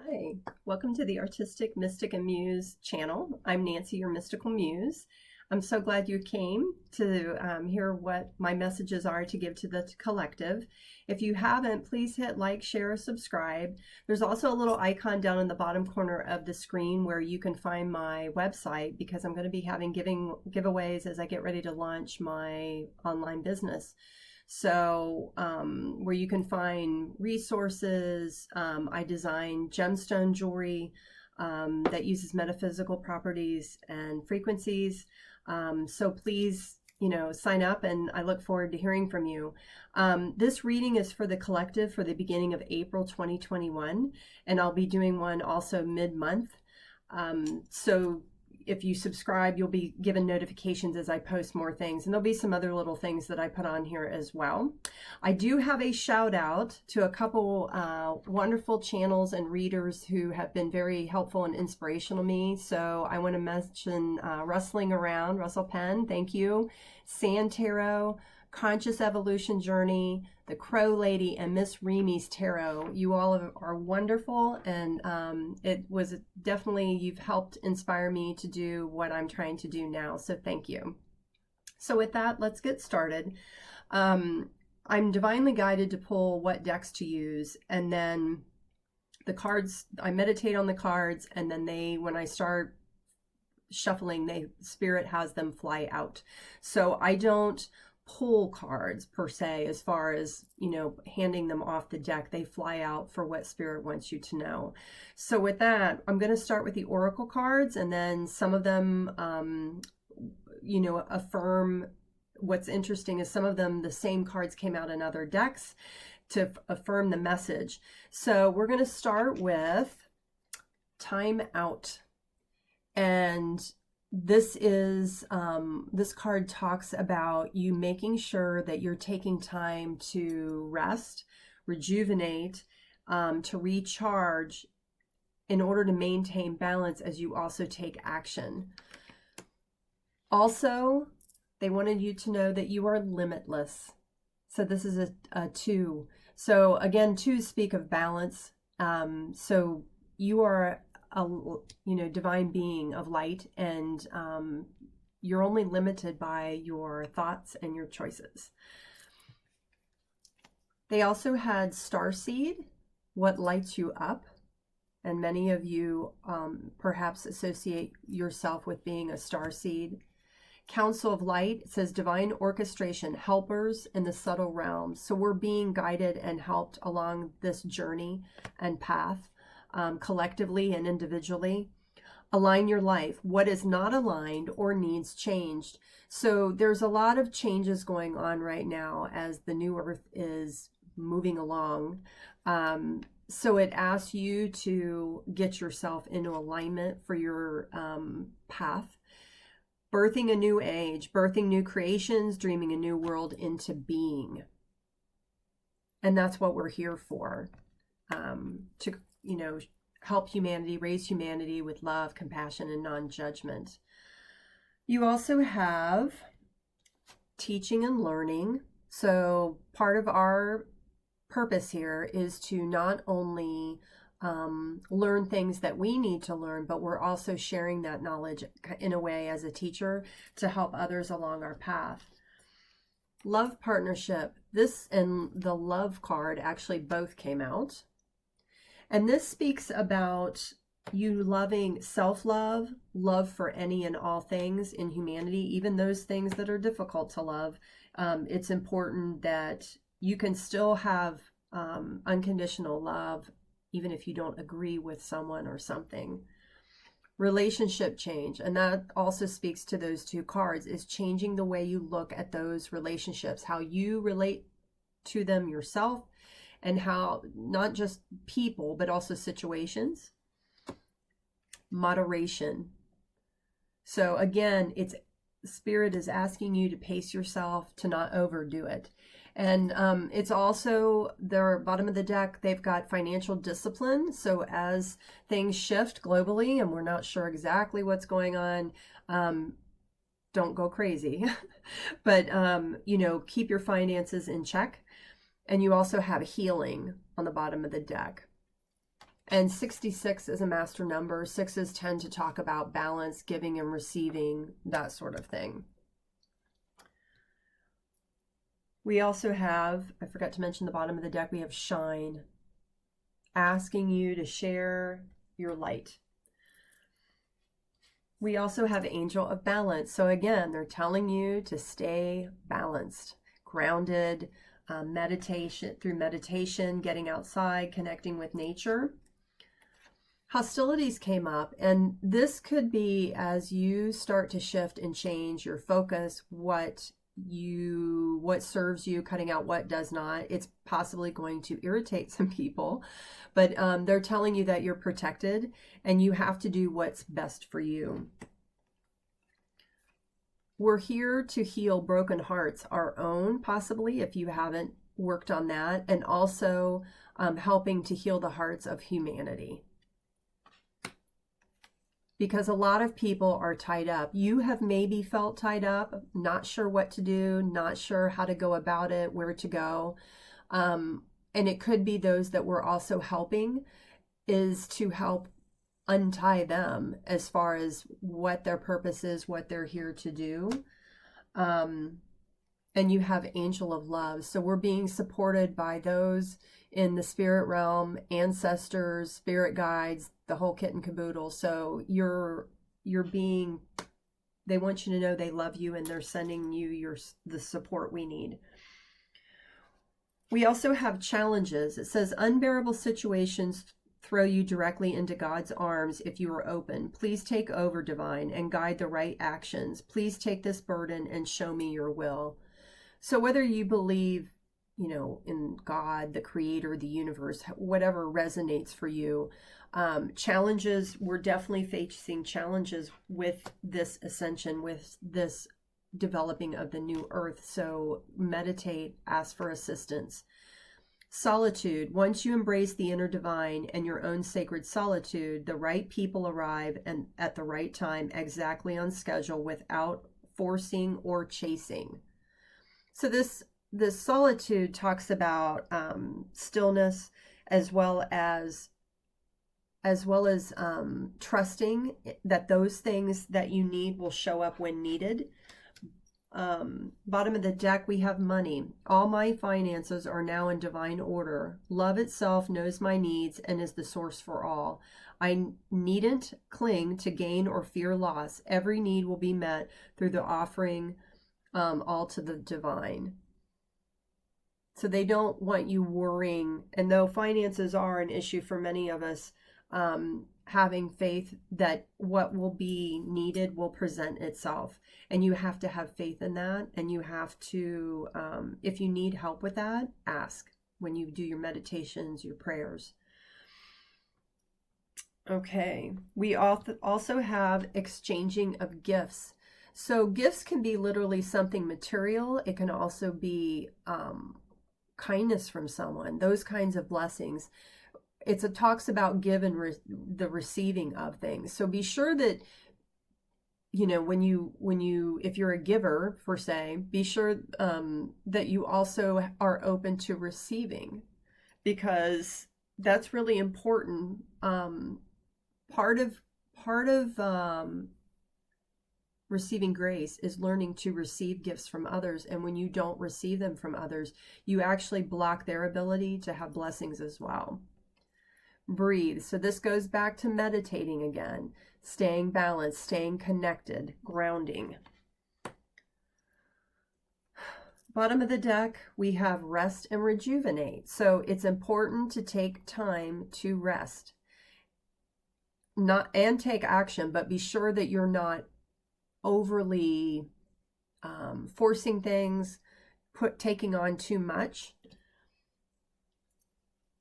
Hi, welcome to the Artistic Mystic and Muse channel. I'm Nancy, your mystical muse. I'm so glad you came to hear what my messages are to give to the collective. If you haven't, please hit like, share, or subscribe. There's also a little icon down in the bottom corner of the screen where you can find my website, because I'm going to be having giveaways as I get ready to launch my online business. So where you can find resources. I design gemstone jewelry that uses metaphysical properties and frequencies. So please, sign up, and I look forward to hearing from you. This reading is for the collective for the beginning of April 2021, and I'll be doing one also mid-month. So if you subscribe, you'll be given notifications as I post more things, and there'll be some other little things that I put on here as well. I do have a shout out to a couple wonderful channels and readers who have been very helpful and inspirational to me. So I want to mention Rustling Around, Russell Penn, thank you, Sand Tarot, Conscious Evolution Journey, The Crow Lady, and Miss Remy's Tarot. You all are wonderful, and it was definitely, you've helped inspire me to do what I'm trying to do now, so thank you. So with that, let's get started. I'm divinely guided to pull what decks to use, and then the cards, I meditate on the cards, and then when I start shuffling, Spirit has them fly out. So I don't pull cards per se, as far as handing them off the deck. They fly out for what Spirit wants you to know. So with that, I'm going to start with the oracle cards, and then some of them affirm. What's interesting is some of them, the same cards came out in other decks to affirm the message. So we're going to start with Time Out, and this card talks about you making sure that you're taking time to rest, rejuvenate, to recharge, in order to maintain balance as you also take action. Also, they wanted you to know that you are limitless. So this is a 2. So again, 2s speak of balance. So you are a divine being of light, and you're only limited by your thoughts and your choices. They also had Starseed, what lights you up, and many of you perhaps associate yourself with being a starseed. Council of Light, it says divine orchestration, helpers in the subtle realms. So we're being guided and helped along this journey and path, collectively and individually. Align your life, what is not aligned or needs changed. So there's a lot of changes going on right now as the new earth is moving along. So it asks you to get yourself into alignment for your path. Birthing a new age, birthing new creations, dreaming a new world into being. And that's what we're here for, to help humanity, raise humanity with love, compassion, and non-judgment. You also have teaching and learning. So part of our purpose here is to not only learn things that we need to learn, but we're also sharing that knowledge in a way as a teacher to help others along our path. Love partnership. This and the love card actually both came out. And this speaks about you loving self-love, love for any and all things in humanity, even those things that are difficult to love. It's important that you can still have unconditional love, even if you don't agree with someone or something. Relationship change, and that also speaks to those 2 cards, is changing the way you look at those relationships, how you relate to them yourself, and how not just people, but also situations. Moderation. So again, Spirit is asking you to pace yourself, to not overdo it. And it's also, the bottom of the deck, they've got financial discipline. So as things shift globally, and we're not sure exactly what's going on, don't go crazy. But, keep your finances in check. And you also have healing on the bottom of the deck. And 66 is a master number. Sixes tend to talk about balance, giving and receiving, that sort of thing. We also have, I forgot to mention the bottom of the deck, we have shine, asking you to share your light. We also have angel of balance. So again, they're telling you to stay balanced, grounded, through meditation, getting outside, connecting with nature. Hostilities came up, and this could be as you start to shift and change your focus, what serves you, cutting out what does not. It's possibly going to irritate some people, but they're telling you that you're protected and you have to do what's best for you. We're here to heal broken hearts, our own, possibly, if you haven't worked on that, and also helping to heal the hearts of humanity. Because a lot of people are tied up. You have maybe felt tied up, not sure what to do, not sure how to go about it, where to go. And it could be those that we're also helping is to help untie them as far as what their purpose is, what they're here to do. And you have angel of love. So we're being supported by those in the spirit realm, ancestors, spirit guides, the whole kit and caboodle. So you're being, they want you to know they love you and they're sending you the support we need. We also have challenges. It says unbearable situations throw you directly into God's arms if you are open. Please take over, divine, and guide the right actions. Please take this burden and show me your will. So whether you believe, in God, the creator, the universe, whatever resonates for you, challenges, we're definitely facing challenges with this ascension, with this developing of the new earth. So meditate, ask for assistance. Solitude, once you embrace the inner divine and your own sacred solitude, the right people arrive and at the right time, exactly on schedule, without forcing or chasing. So this solitude talks about stillness, as well as trusting that those things that you need will show up when needed. Bottom of the deck, we have money. All my finances are now in divine order. Love itself knows my needs and is the source for all. I needn't cling to gain or fear loss. Every need will be met through the offering all to the divine. So they don't want you worrying. And though finances are an issue for many of us, having faith that what will be needed will present itself. And you have to have faith in that. And you have to, if you need help with that, ask when you do your meditations, your prayers. Okay, we also have exchanging of gifts. So gifts can be literally something material. It can also be kindness from someone, those kinds of blessings. It talks about give and the receiving of things. So be sure that, if you're a giver, per se, be sure that you also are open to receiving, because that's really important. Part of receiving grace is learning to receive gifts from others. And when you don't receive them from others, you actually block their ability to have blessings as well. Breathe. So this goes back to meditating again, staying balanced, staying connected, grounding. Bottom of the deck, we have rest and rejuvenate. So it's important to take time to rest, and take action, but be sure that you're not overly forcing things, taking on too much.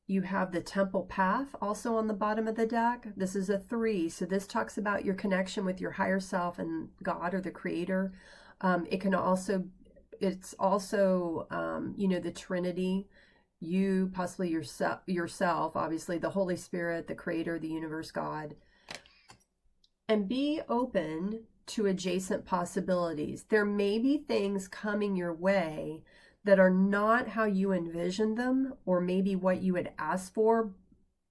You have the temple path also on the bottom of the deck. This is a 3. So this talks about your connection with your higher self and God or the creator. It's also, the Trinity, you, possibly yourself, obviously the Holy Spirit, the creator, the universe, God. And be open to adjacent possibilities. There may be things coming your way that are not how you envisioned them, or maybe what you had asked for,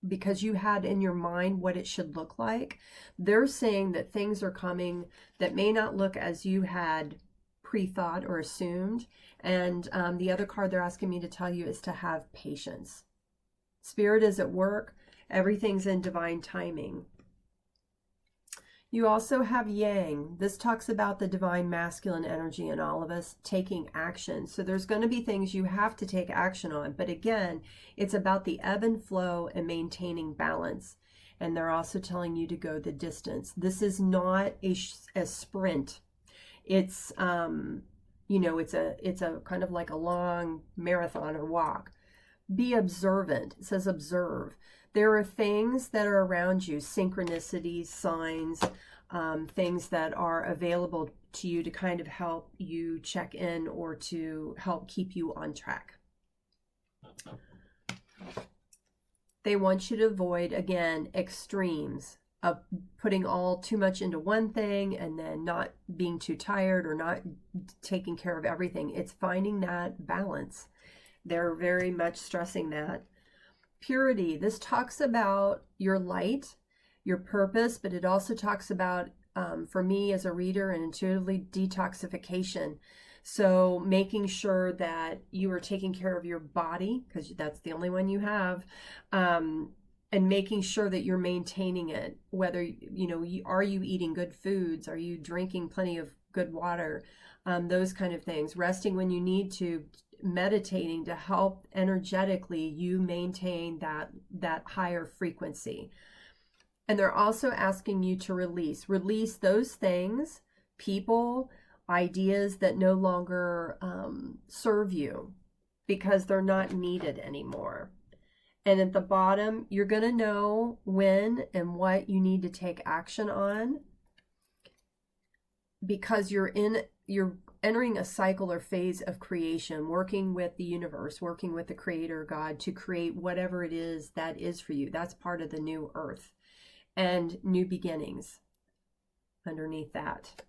because you had in your mind what it should look like. They're saying that things are coming that may not look as you had pre-thought or assumed. And the other card they're asking me to tell you is to have patience. Spirit is at work. Everything's in divine timing. You also have Yang. This talks about the divine masculine energy in all of us taking action. So there's going to be things you have to take action on. But again, it's about the ebb and flow and maintaining balance. And they're also telling you to go the distance. This is not a sprint. It's, you know, it's a kind of like a long marathon or walk. Be observant. It says observe. There are things that are around you, synchronicities, signs, things that are available to you to kind of help you check in or to help keep you on track. They want you to avoid, again, extremes of putting all too much into one thing and then not being too tired or not taking care of everything. It's finding that balance. They're very much stressing that. Purity. This talks about your light, your purpose, but it also talks about, for me as a reader, and intuitively, detoxification. So making sure that you are taking care of your body, because that's the only one you have, and making sure that you're maintaining it. Whether, you know, are you eating good foods? Are you drinking plenty of good water? Those kind of things. Resting when you need to. Meditating to help energetically you maintain that higher frequency. And they're also asking you to release those things, people, ideas that no longer serve you because they're not needed anymore. And at the bottom, you're going to know when and what you need to take action on, because you're entering a cycle or phase of creation, working with the universe, working with the creator God to create whatever it is that is for you. That's part of the new earth and new beginnings underneath that.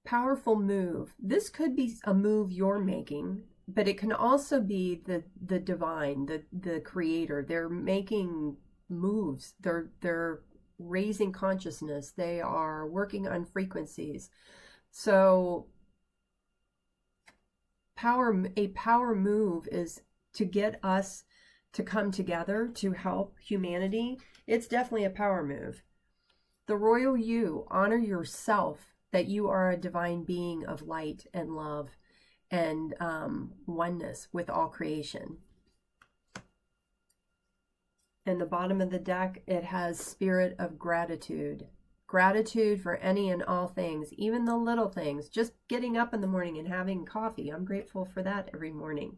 Powerful move. This could be a move you're making, but it can also be the divine, the creator. They're making moves. They're raising consciousness. They are working on frequencies. So a power move is to get us to come together to help humanity. It's definitely a power move. The royal you, honor yourself, that you are a divine being of light and love and oneness with all creation. In the bottom of the deck, it has spirit of gratitude. Gratitude for any and all things, even the little things. Just getting up in the morning and having coffee. I'm grateful for that every morning.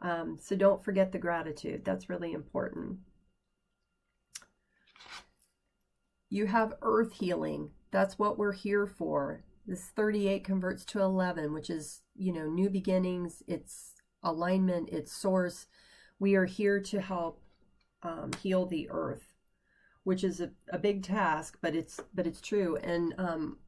So don't forget the gratitude. That's really important. You have earth healing. That's what we're here for. This 38 converts to 11, which is, you know, new beginnings. It's alignment. It's source. We are here to help heal the earth, which is a big task, but it's true. And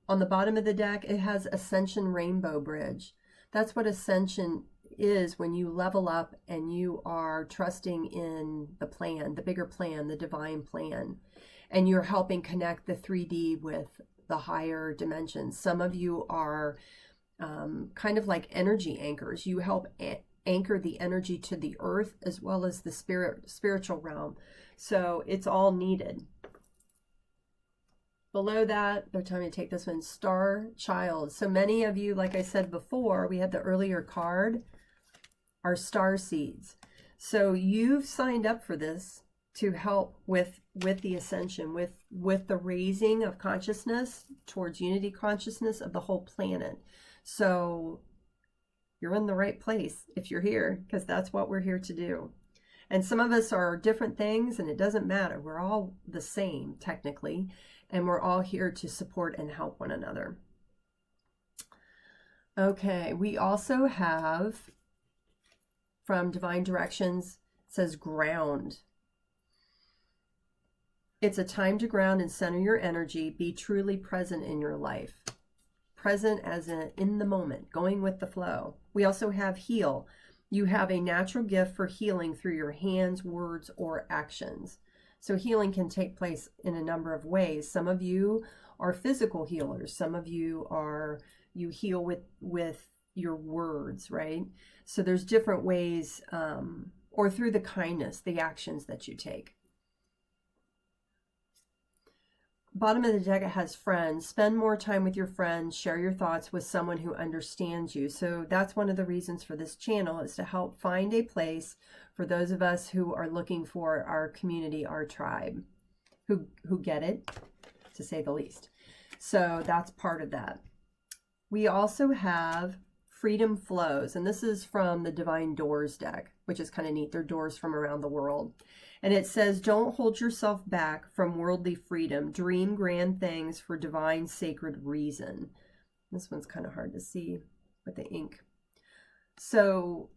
on the bottom of the deck, it has Ascension Rainbow Bridge. That's what Ascension is, when you level up and you are trusting in the plan, the bigger plan, the divine plan, and you're helping connect the 3D with the higher dimensions. Some of you are kind of like energy anchors. You help anchor the energy to the earth as well as the spiritual realm. So it's all needed. Below that, they're telling me to take this one, Star Child. So many of you, like I said before, we had the earlier card, are star seeds. So you've signed up for this to help with the ascension, with the raising of consciousness towards unity consciousness of the whole planet. So you're in the right place if you're here, because that's what we're here to do. And some of us are different things, and it doesn't matter. We're all the same, technically, and we're all here to support and help one another. Okay, we also have, from Divine Directions, it says ground. It's a time to ground and center your energy. Be truly present in your life. present as in the moment, going with the flow. We also have heal. You have a natural gift for healing through your hands, words, or actions. So healing can take place in a number of ways. Some of you are physical healers. Some of you heal with your words, right? So there's different ways, or through the kindness, the actions that you take. Bottom of the deck, it has friends. Spend more time with your friends. Share your thoughts with someone who understands you. So that's one of the reasons for this channel, is to help find a place for those of us who are looking for our community, our tribe, who get it, to say the least. So that's part of that. We also have Freedom Flows, and this is from the Divine Doors deck, which is kind of neat. They're doors from around the world. And it says, don't hold yourself back from worldly freedom. Dream grand things for divine sacred reason. This one's kind of hard to see with the ink. So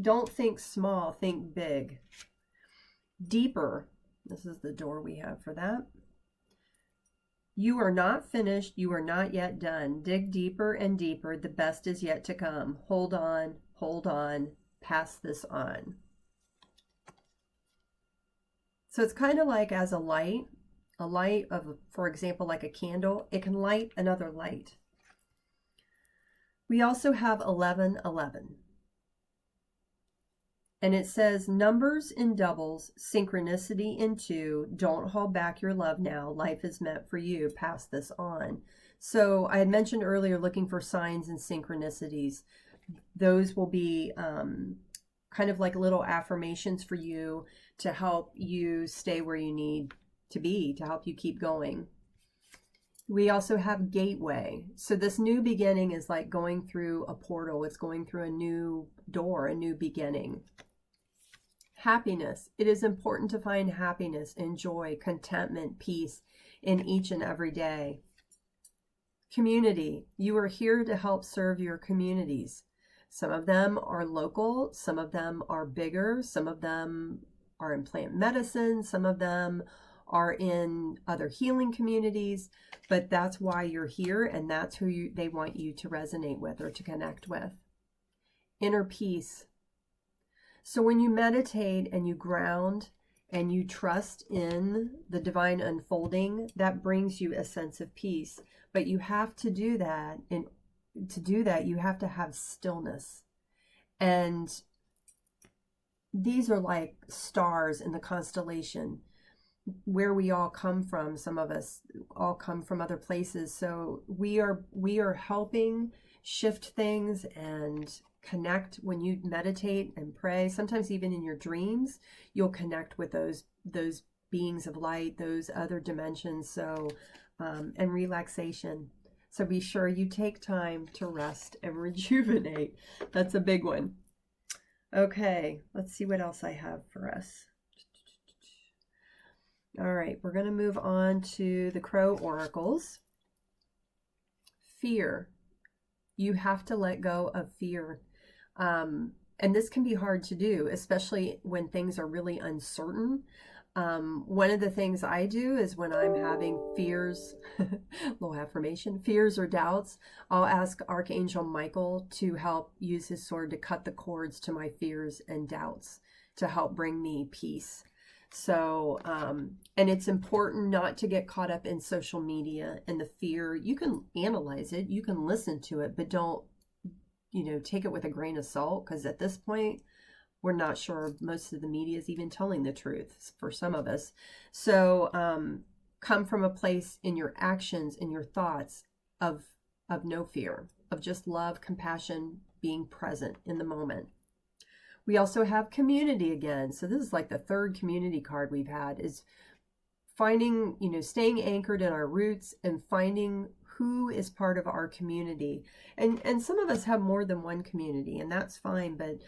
don't think small, think big. Deeper. This is the door we have for that. You are not finished. You are not yet done. Dig deeper and deeper. The best is yet to come. Hold on, pass this on. So it's kind of like as a light of, for example, like a candle, it can light another light. We also have 1111. And it says, numbers in doubles, synchronicity in two. Don't hold back your love now. Life is meant for you. Pass this on. So I had mentioned earlier looking for signs and synchronicities. Those will be kind of like little affirmations for you to help you stay where you need to be, to help you keep going. We also have gateway. So this new beginning is like going through a portal. It's going through a new door, a new beginning. Happiness. It is important to find happiness and joy, contentment, peace in each and every day. Community. You are here to help serve your communities. Some of them are local, some of them are bigger, some of them are in plant medicine, some of them are in other healing communities, but that's why you're here, and that's who they want you to resonate with or to connect with. Inner peace. So when you meditate and you ground and you trust in the divine unfolding, that brings you a sense of peace. But you have to do that. To do that, you have to have stillness. And these are like stars in the constellation where we all come from. Some of us all come from other places. So we are helping shift things and connect. When you meditate and pray, sometimes even in your dreams, you'll connect with those beings of light, those other dimensions. So and relaxation. So be sure you take time to rest and rejuvenate. That's a big one. Okay, let's see what else I have for us. All right, we're going to move on to the Crow Oracles. Fear. You have to let go of fear. And this can be hard to do, especially when things are really uncertain. One of the things I do is when I'm having fears, little affirmation, fears or doubts, I'll ask Archangel Michael to help use his sword to cut the cords to my fears and doubts to help bring me peace. So, and it's important not to get caught up in social media and the fear. You can analyze it, you can listen to it, but don't, take it with a grain of salt, because at this point, we're not sure most of the media is even telling the truth for some of us. So come from a place in your actions, in your thoughts of no fear, of just love, compassion, being present in the moment. We also have community again. So this is like the third community card we've had, is finding, staying anchored in our roots and finding who is part of our community. And some of us have more than one community, and that's fine. But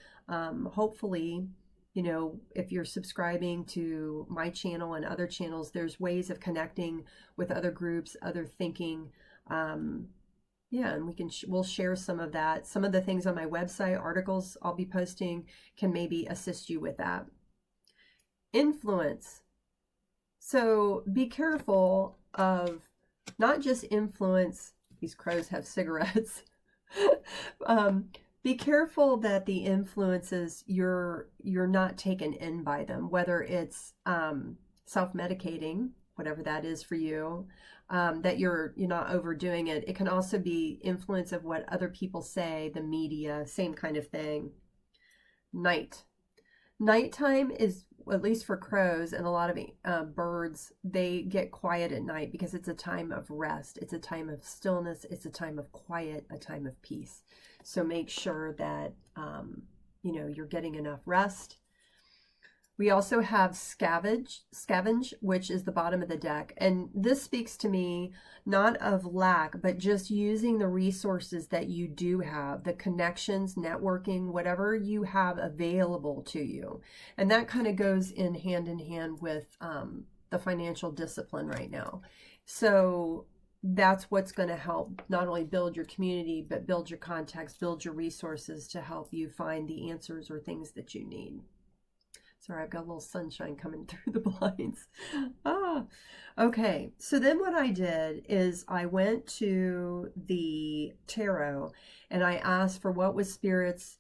hopefully, if you're subscribing to my channel and other channels, there's ways of connecting with other groups, other thinking. Yeah, and we'll share some of that. Some of the things on my website, articles I'll be posting, can maybe assist you with that. Influence. So be careful of not just influence These crows have cigarettes. Be careful that the influences, you're not taken in by them, whether it's self-medicating, whatever that is for you, that you're not overdoing it. It can also be influence of what other people say, the media, same kind of thing. Nighttime is, at least for crows and a lot of birds, they get quiet at night because it's a time of rest. It's a time of stillness. It's a time of quiet, a time of peace. So make sure that, you're getting enough rest. We also have scavenge, which is the bottom of the deck. And this speaks to me not of lack, but just using the resources that you do have, the connections, networking, whatever you have available to you. And that kind of goes in hand with the financial discipline right now. So that's what's going to help not only build your community, but build your contacts, build your resources to help you find the answers or things that you need. Sorry, I've got a little sunshine coming through the blinds. Okay. So then what I did is I went to the tarot and I asked for what was Spirit's,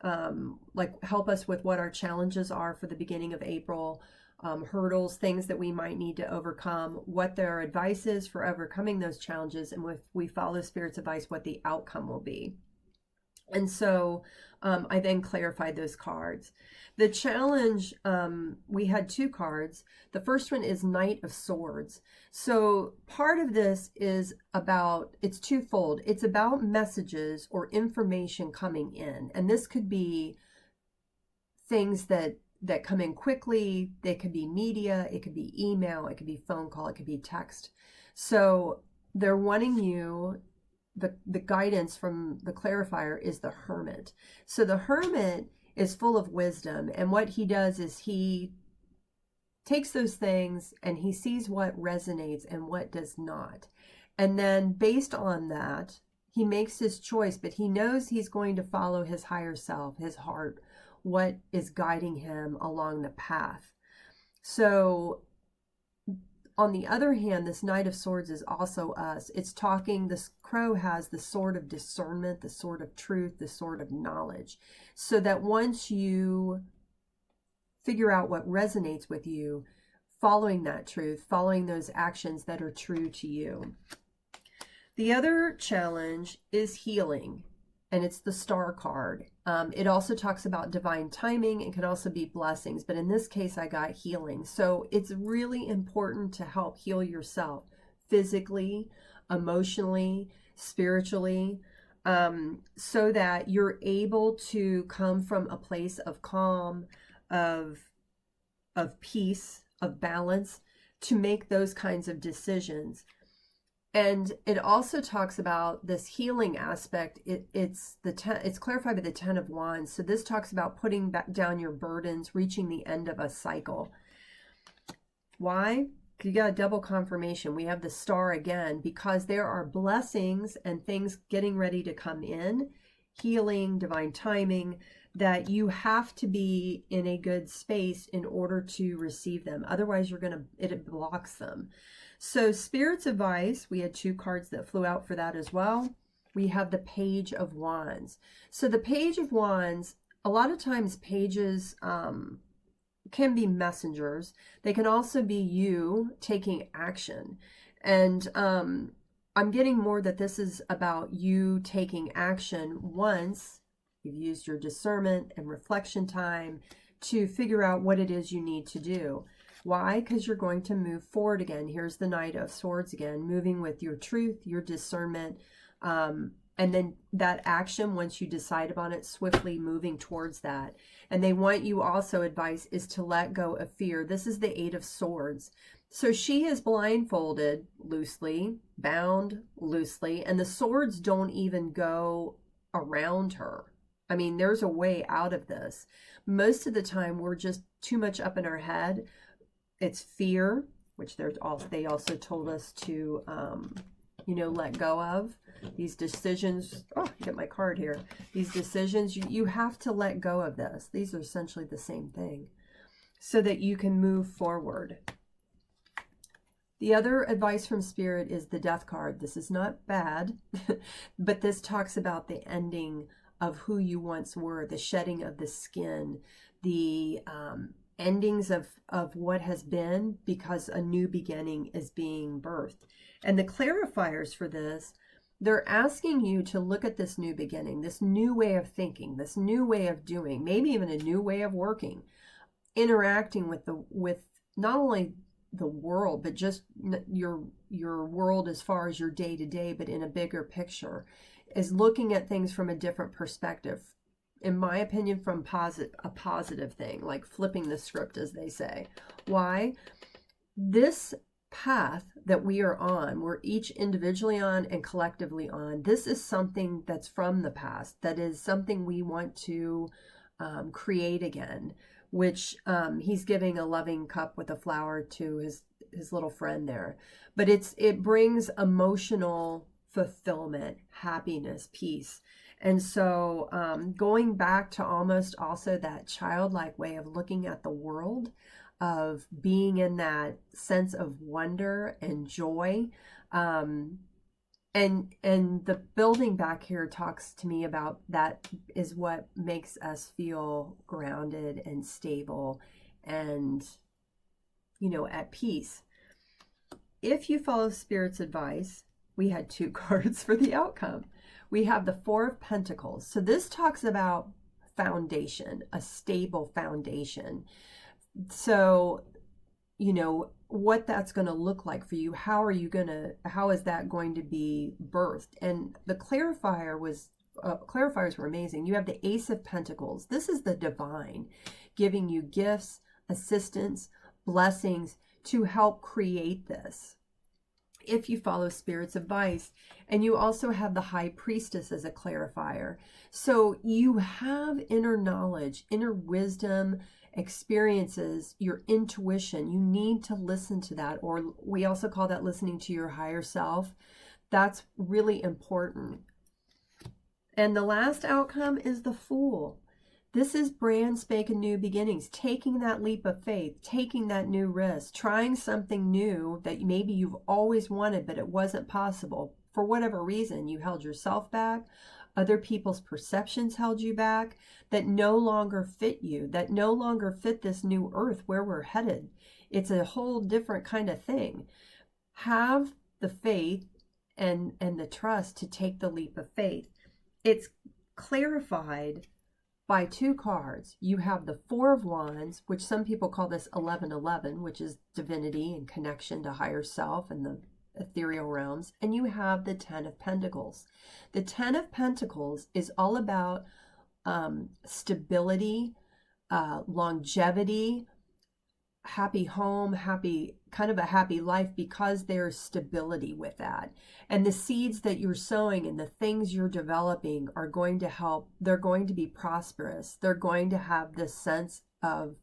help us with what our challenges are for the beginning of April, hurdles, things that we might need to overcome, what their advice is for overcoming those challenges, and if we follow Spirit's advice, what the outcome will be. And so I then clarified those cards. The challenge, we had two cards. The first one is Knight of Swords. So part of this is about, it's twofold. It's about messages or information coming in. And this could be things that come in quickly. They could be media. It could be email. It could be phone call. It could be text. So they're wanting you, the guidance from the clarifier is the Hermit. So the Hermit is full of wisdom, and what he does is he takes those things and he sees what resonates and what does not, and then based on that he makes his choice, but he knows he's going to follow his higher self, his heart, what is guiding him along the path. So on the other hand, this Knight of Swords is also us. It's talking, this crow has the sword of discernment, the sword of truth, the sword of knowledge. So that once you figure out what resonates with you, following that truth, following those actions that are true to you. The other challenge is healing, and it's the Star card. It also talks about divine timing. It can also be blessings, but in this case I got healing. So it's really important to help heal yourself physically, emotionally, spiritually, so that you're able to come from a place of calm, of peace, of balance, to make those kinds of decisions. And it also talks about this healing aspect. It's clarified by the 10 of Wands. So this talks about putting back down your burdens, reaching the end of a cycle. Why? Because you got a double confirmation. We have the Star again, because there are blessings and things getting ready to come in, healing, divine timing, that you have to be in a good space in order to receive them. Otherwise, it blocks them. So Spirit's advice, we had two cards that flew out for that as well. We have the Page of Wands. So the Page of Wands, a lot of times pages can be messengers. They can also be you taking action. And I'm getting more that this is about you taking action once you've used your discernment and reflection time to figure out what it is you need to do. Why? Because you're going to move forward again. Here's the Knight of Swords again, moving with your truth, your discernment, and then that action, once you decide upon it, swiftly moving towards that. And they want you also, advice is to let go of fear. This is the 8 of Swords. So she is blindfolded loosely, bound loosely, and the swords don't even go around her. I mean, there's a way out of this. Most of the time, we're just too much up in our head. It's fear, which they also told us to, let go of. These decisions, get my card here. These decisions, you have to let go of this. These are essentially the same thing so that you can move forward. The other advice from Spirit is the Death card. This is not bad, but this talks about the ending of who you once were, the shedding of the skin, the endings of what has been, because a new beginning is being birthed. And the clarifiers for this, they're asking you to look at this new beginning, this new way of thinking, this new way of doing, maybe even a new way of working, interacting with not only the world, but just your world as far as your day-to-day, but in a bigger picture, is looking at things from a different perspective. In my opinion, from a positive thing, like flipping the script, as they say. Why? This path that we are on, we're each individually on and collectively on, this is something that's from the past, that is something we want to create again, which he's giving a loving cup with a flower to his little friend there. But it brings emotional fulfillment, happiness, peace. And so going back to almost also that childlike way of looking at the world, of being in that sense of wonder and joy. And the building back here talks to me about that is what makes us feel grounded and stable and, at peace. If you follow Spirit's advice, we had 2 cards for the outcome. We have the 4 of Pentacles. So this talks about foundation, a stable foundation. So, what that's going to look like for you. How is that going to be birthed? And the clarifiers were amazing. You have the Ace of Pentacles. This is the divine, giving you gifts, assistance, blessings to help create this, if you follow Spirit's advice. And you also have the High Priestess as a clarifier. So you have inner knowledge, inner wisdom, experiences, your intuition. You need to listen to that, or we also call that listening to your higher self. That's really important. And the last outcome is the Fool. This is brand spanking new beginnings, taking that leap of faith, taking that new risk, trying something new that maybe you've always wanted, but it wasn't possible. For whatever reason, you held yourself back. Other people's perceptions held you back, that no longer fit you, that no longer fit this new earth where we're headed. It's a whole different kind of thing. Have the faith and the trust to take the leap of faith. It's clarified by 2 cards. You have the 4 of Wands, which some people call this 1111, which is divinity and connection to higher self and the ethereal realms. And you have the 10 of Pentacles. The 10 of Pentacles is all about stability, longevity, happy home, kind of a happy life, because there's stability with that. And the seeds that you're sowing and the things you're developing are going to help. They're going to be prosperous. They're going to have this sense of,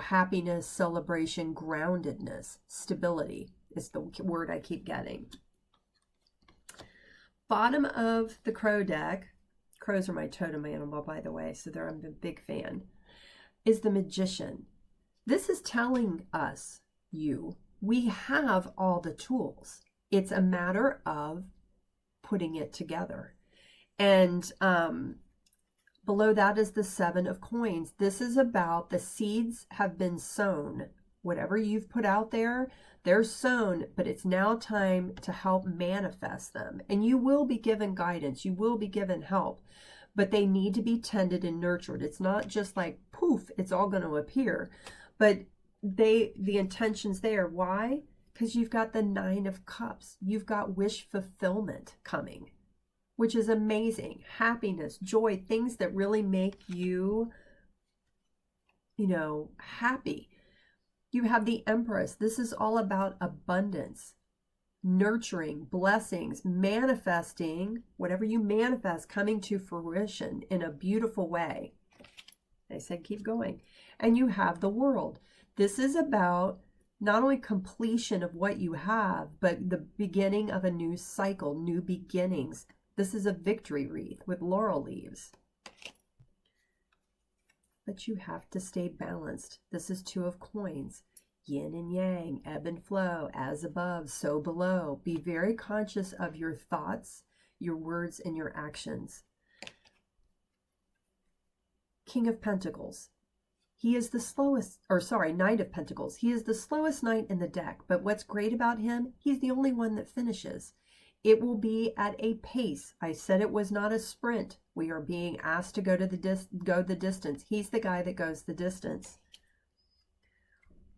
happiness, celebration, groundedness, stability is the word I keep getting. Bottom of the Crow deck, crows are my totem animal, by the way, so I'm a big fan, is the Magician. This is telling us, we have all the tools. It's a matter of putting it together. And below that is the 7 of Coins. This is about the seeds have been sown. Whatever you've put out there, they're sown, but it's now time to help manifest them. And you will be given guidance. You will be given help, but they need to be tended and nurtured. It's not just like, poof, it's all going to appear. But the intention's there. Why? Because you've got the 9 of Cups. You've got wish fulfillment coming, which is amazing. Happiness, joy, things that really make you, happy. You have the Empress. This is all about abundance, nurturing, blessings, manifesting, whatever you manifest coming to fruition in a beautiful way. I said keep going. And you have the World. This is about not only completion of what you have, but the beginning of a new cycle, new beginnings. This is a victory wreath with laurel leaves. But you have to stay balanced. This is 2 of Coins. Yin and yang, ebb and flow, as above, so below. Be very conscious of your thoughts, your words, and your actions. King of Pentacles. He is the slowest, or sorry, Knight of Pentacles. He is the slowest knight in the deck, but what's great about him, he's the only one that finishes. It will be at a pace. I said it was not a sprint. We are being asked to go to the distance. He's the guy that goes the distance.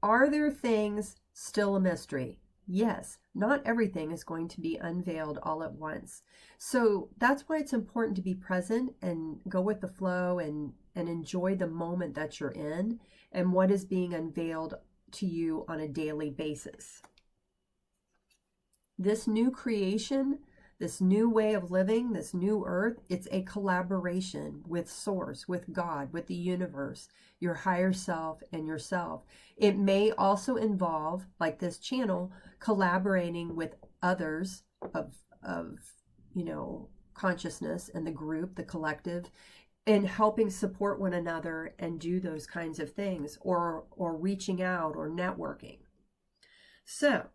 Are there things still a mystery? Yes, not everything is going to be unveiled all at once. So that's why it's important to be present and go with the flow and enjoy the moment that you're in and what is being unveiled to you on a daily basis. This new creation, this new way of living, this new earth, it's a collaboration with Source, with God, with the universe, your higher self and yourself. It may also involve, like this channel, collaborating with others of consciousness and the group, the collective, and helping support one another and do those kinds of things, or reaching out or networking. So,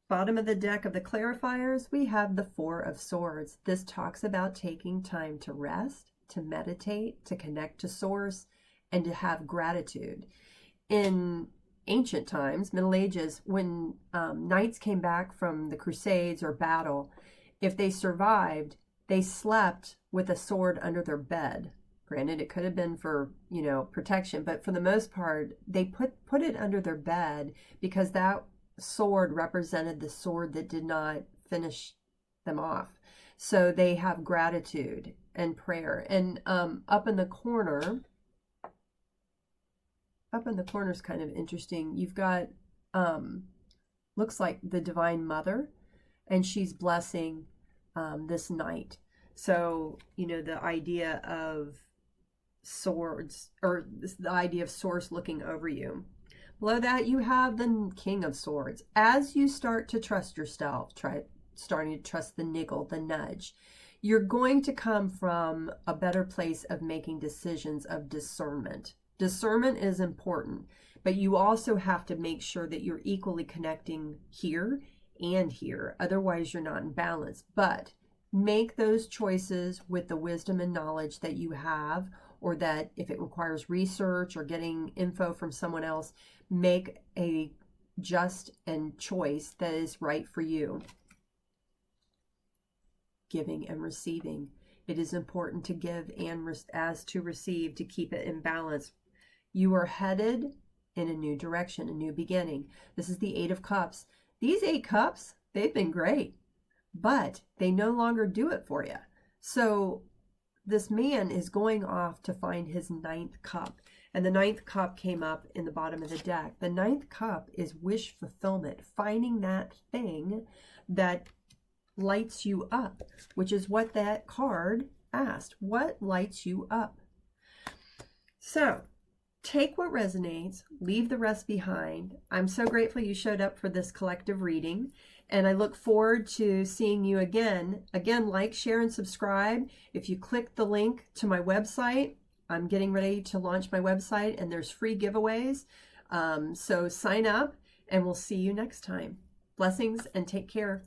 bottom of the deck of the clarifiers, we have the Four of Swords. This talks about taking time to rest, to meditate, to connect to Source, and to have gratitude. In ancient times, Middle Ages, when knights came back from the Crusades or battle, if they survived, they slept with a sword under their bed. Granted, it could have been for, protection, but for the most part, they put it under their bed because that sword represented the sword that did not finish them off. So they have gratitude and prayer. And up in the corner is kind of interesting. You've got looks like the Divine Mother, and she's blessing this knight. So the idea of swords, or the idea of Source looking over you. Below that, you have the King of Swords. As you start to trust yourself, starting to trust the niggle, the nudge, you're going to come from a better place of making decisions of discernment. Discernment is important, but you also have to make sure that you're equally connecting here and here. Otherwise, you're not in balance. But make those choices with the wisdom and knowledge that you have, or that if it requires research or getting info from someone else, make a just and choice that is right for you. Giving and receiving. It is important to give and as to receive, to keep it in balance. You are headed in a new direction, a new beginning. This is the Eight of Cups. These 8 cups, they've been great, but they no longer do it for you. So this man is going off to find his 9th cup. And the 9th cup came up in the bottom of the deck. The 9th cup is wish fulfillment, finding that thing that lights you up, which is what that card asked. What lights you up? So take what resonates, leave the rest behind. I'm so grateful you showed up for this collective reading, and I look forward to seeing you again. Again, like, share, and subscribe. If you click the link to my website, I'm getting ready to launch my website, and there's free giveaways. So sign up, and we'll see you next time. Blessings, and take care.